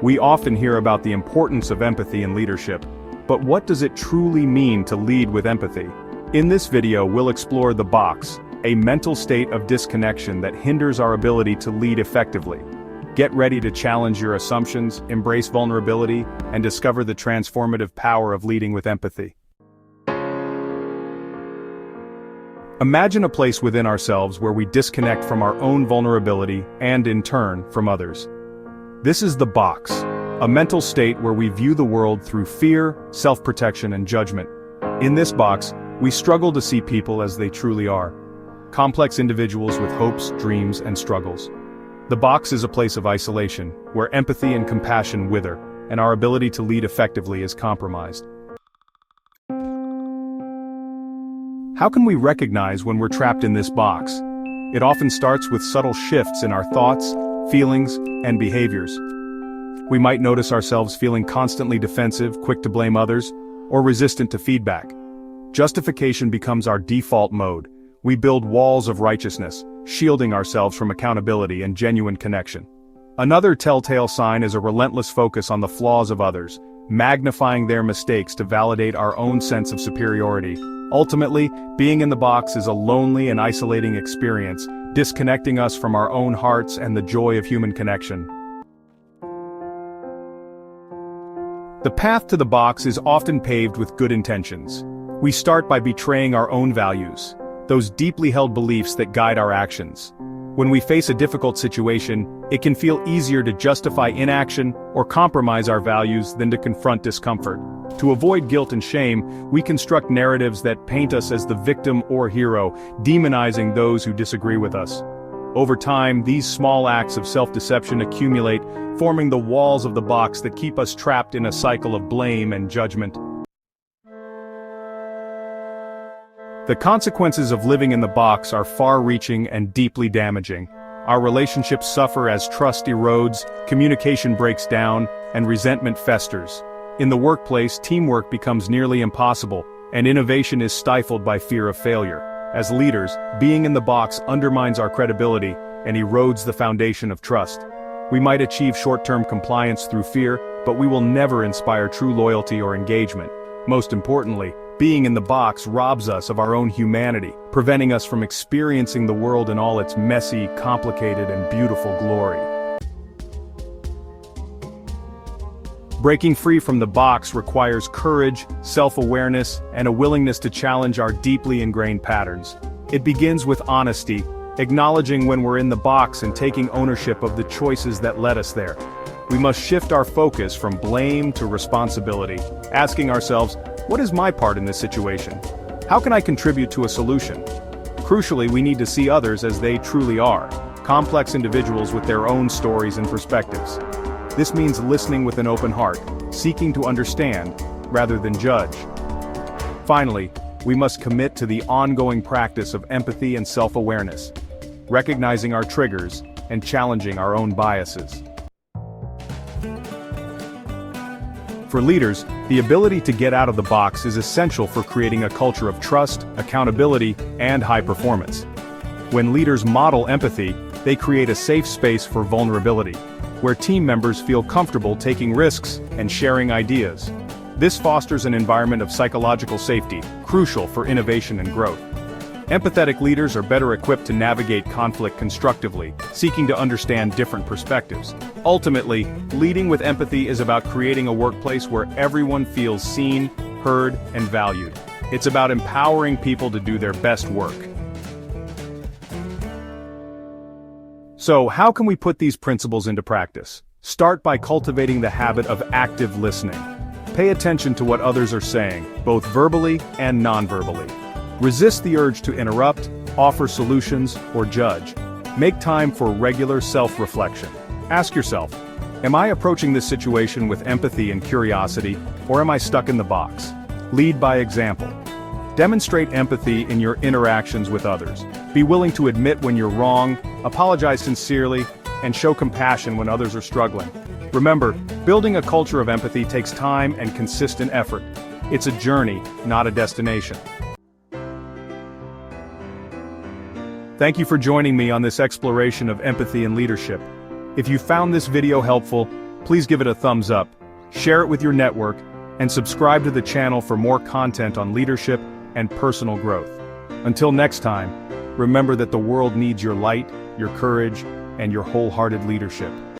We often hear about the importance of empathy in leadership, but what does it truly mean to lead with empathy? In this video, we'll explore the box, a mental state of disconnection that hinders our ability to lead effectively. Get ready to challenge your assumptions, embrace vulnerability, and discover the transformative power of leading with empathy. Imagine a place within ourselves where we disconnect from our own vulnerability and, in turn, from others. This is the box, a mental state where we view the world through fear, self-protection, and judgment. In this box, we struggle to see people as they truly are. Complex individuals with hopes, dreams, and struggles. The box is a place of isolation, where empathy and compassion wither, and our ability to lead effectively is compromised. How can we recognize when we're trapped in this box? It often starts with subtle shifts in our thoughts, feelings, and behaviors. We might notice ourselves feeling constantly defensive, quick to blame others, or resistant to feedback. Justification becomes our default mode. We build walls of righteousness, shielding ourselves from accountability and genuine connection. Another telltale sign is a relentless focus on the flaws of others, magnifying their mistakes to validate our own sense of superiority. Ultimately, being in the box is a lonely and isolating experience, disconnecting us from our own hearts and the joy of human connection. The path to the box is often paved with good intentions. We start by betraying our own values, those deeply held beliefs that guide our actions. When we face a difficult situation, it can feel easier to justify inaction or compromise our values than to confront discomfort. To avoid guilt and shame, we construct narratives that paint us as the victim or hero, demonizing those who disagree with us. Over time, these small acts of self-deception accumulate, forming the walls of the box that keep us trapped in a cycle of blame and judgment. The consequences of living in the box are far-reaching and deeply damaging. Our relationships suffer as trust erodes, communication breaks down, and resentment festers. In the workplace, teamwork becomes nearly impossible, and innovation is stifled by fear of failure. As leaders, being in the box undermines our credibility and erodes the foundation of trust. We might achieve short-term compliance through fear, but we will never inspire true loyalty or engagement. Most importantly, being in the box robs us of our own humanity, preventing us from experiencing the world in all its messy, complicated, and beautiful glory. Breaking free from the box requires courage, self-awareness, and a willingness to challenge our deeply ingrained patterns. It begins with honesty, acknowledging when we're in the box and taking ownership of the choices that led us there. We must shift our focus from blame to responsibility, asking ourselves, what is my part in this situation? How can I contribute to a solution? Crucially, we need to see others as they truly are, complex individuals with their own stories and perspectives. This means listening with an open heart, seeking to understand, rather than judge. Finally, we must commit to the ongoing practice of empathy and self-awareness, recognizing our triggers and challenging our own biases. For leaders, the ability to get out of the box is essential for creating a culture of trust, accountability, and high performance. When leaders model empathy, they create a safe space for vulnerability, where team members feel comfortable taking risks and sharing ideas. This fosters an environment of psychological safety, crucial for innovation and growth. Empathetic leaders are better equipped to navigate conflict constructively, seeking to understand different perspectives. Ultimately, leading with empathy is about creating a workplace where everyone feels seen, heard, and valued. It's about empowering people to do their best work. So, how can we put these principles into practice? Start by cultivating the habit of active listening. Pay attention to what others are saying, both verbally and non-verbally. Resist the urge to interrupt, offer solutions, or judge. Make time for regular self-reflection. Ask yourself, am I approaching this situation with empathy and curiosity, or am I stuck in the box? Lead by example. Demonstrate empathy in your interactions with others. Be willing to admit when you're wrong, apologize sincerely, and show compassion when others are struggling. Remember, building a culture of empathy takes time and consistent effort. It's a journey, not a destination. Thank you for joining me on this exploration of empathy and leadership. If you found this video helpful, please give it a thumbs up, share it with your network, and subscribe to the channel for more content on leadership and personal growth. Until next time, remember that the world needs your light, your courage, and your wholehearted leadership.